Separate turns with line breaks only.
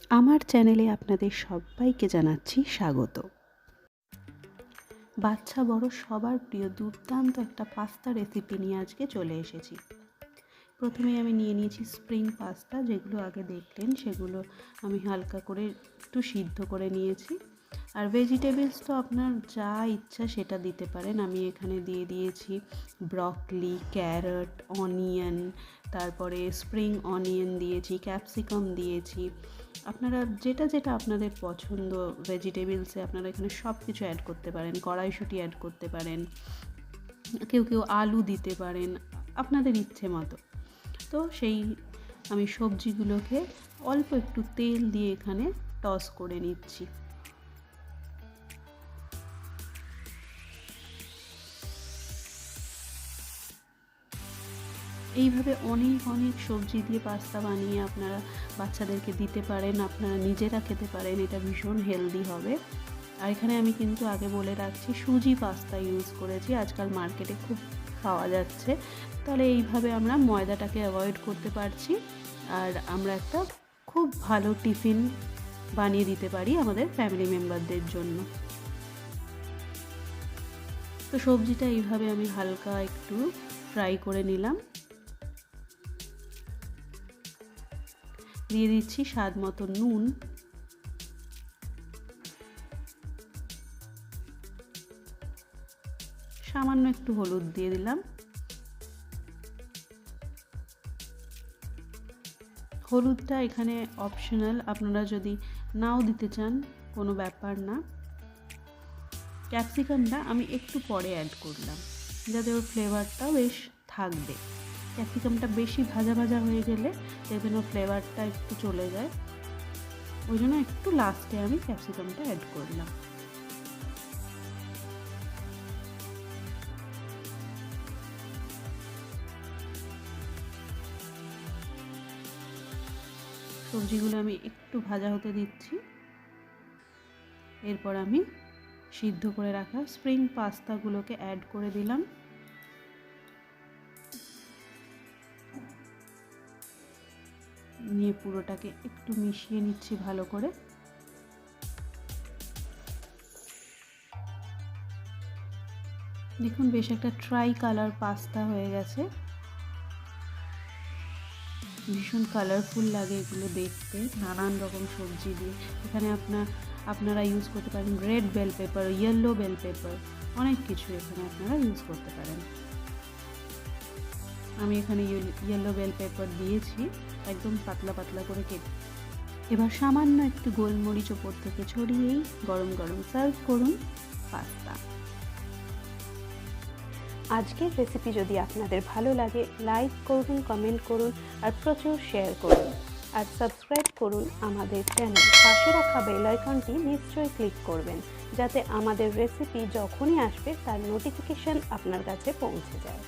আমার চ্যানেলে আপনাদের সবাইকে জানাচ্ছি স্বাগত। বাচ্চা বড় সবার প্রিয় দুর্দান্ত একটা পাস্তা রেসিপি নিয়ে আজকে চলে এসেছি। প্রথমে আমি নিয়ে নিয়েছি স্প্রিং পাস্তা, যেগুলো আগে দেখলেন সেগুলো আমি হালকা করে একটু সিদ্ধ করে নিয়েছি। আর ভেজিটেবলস তো আপনার যা ইচ্ছা সেটা দিতে পারেন। আমি এখানে দিয়ে দিয়েছি ব্রকলি, ক্যারট, অনিয়ন, তারপরে স্প্রিং অনিয়ন দিয়েছি, ক্যাপসিকাম দিয়েছি। আপনারা যেটা যেটা আপনাদের পছন্দ ভেজিটেবলসে আপনারা এখানে সব কিছু অ্যাড করতে পারেন। কড়াইশুঁটি অ্যাড করতে পারেন, কেউ কেউ আলু দিতে পারেন, আপনাদের ইচ্ছে মতো। তো সেই আমি সবজিগুলোকে অল্প একটু তেল দিয়ে এখানে টস করে নিচ্ছি। এইভাবে অনেক সবজি দিয়ে পাস্তা বানিয়ে আপনারা বাচ্চাদেরকে দিতে পারেন, আপনারা নিজেরা খেতে পারেন। এটা ভীষণ হেলদি হবে। আর এখানে আমি কিন্তু আগে বলে রাখছি, সুজি পাস্তা ইউজ করেছি, আজকাল মার্কেটে খুব পাওয়া যাচ্ছে। তাহলে এইভাবে আমরা ময়দাটাকে অ্যাভয়েড করতে পারছি, আর আমরা একটা খুব ভালো টিফিন বানিয়ে দিতে পারি আমাদের ফ্যামিলি মেম্বারদের জন্য। তো সবজিটা এইভাবে আমি হালকা একটু ফ্রাই করে নিলাম। দিয়ে দিচ্ছি স্বাদ মতো নুন, সামান্য একটু হলুদ দিয়ে দিলাম। হলুদটা এখানে অপশনাল, আপনারা যদি নাও দিতে চান কোনো ব্যাপার না। ক্যাপসিকামটা আমি একটু পরে অ্যাড করলাম, যাতে ওর ফ্লেভারটা বেশ থাকবে। ক্যাপসিকামটা বেশি ভাজা ভাজা হয়ে গেলে দেখবেন ওর ফ্লেভারটা একটু চলে যায়, ওই জন্য একটু লাস্টে আমি ক্যাপসিকামটা অ্যাড করলাম। সবজিগুলো আমি একটু ভাজা হতে দিচ্ছি। এরপর আমি সিদ্ধ করে রাখা স্প্রিং পাস্তাগুলোকে অ্যাড করে দিলাম। নিয়ে পুরোটাকে একটু মিশিয়ে নিচ্ছি ভালো করে। দেখুন বেশ একটা ট্রাই কালার পাস্তা হয়ে গেছে। ভীষণ কালারফুল লাগে এগুলো দেখতে, নানান রকম সবজি দিয়ে। এখানে আপনারা ইউজ করতে পারেন red bell pepper, yellow bell pepper, অনেক কিছু এখানে আপনারা ইউজ করতে পারেন। আমি এখানে ইয়েলো বেল পেপার দিয়েছি, একদম পাতলা পাতলা করে কেটে। এবার সামান্য একটু গোলমরিচ ওপর থেকে ছড়িয়েই গরম গরম সার্ভ করুন পাস্তা। আজকের রেসিপি যদি আপনাদের ভালো লাগে লাইক করুন, কমেন্ট করুন আর প্রচুর শেয়ার করুন। আর সাবস্ক্রাইব করুন আমাদের চ্যানেল। পাশে রাখা বেল আইকনটি নিশ্চয়ই ক্লিক করবেন, যাতে আমাদের রেসিপি যখনই আসবে তার নোটিফিকেশন আপনার কাছে পৌঁছে যায়।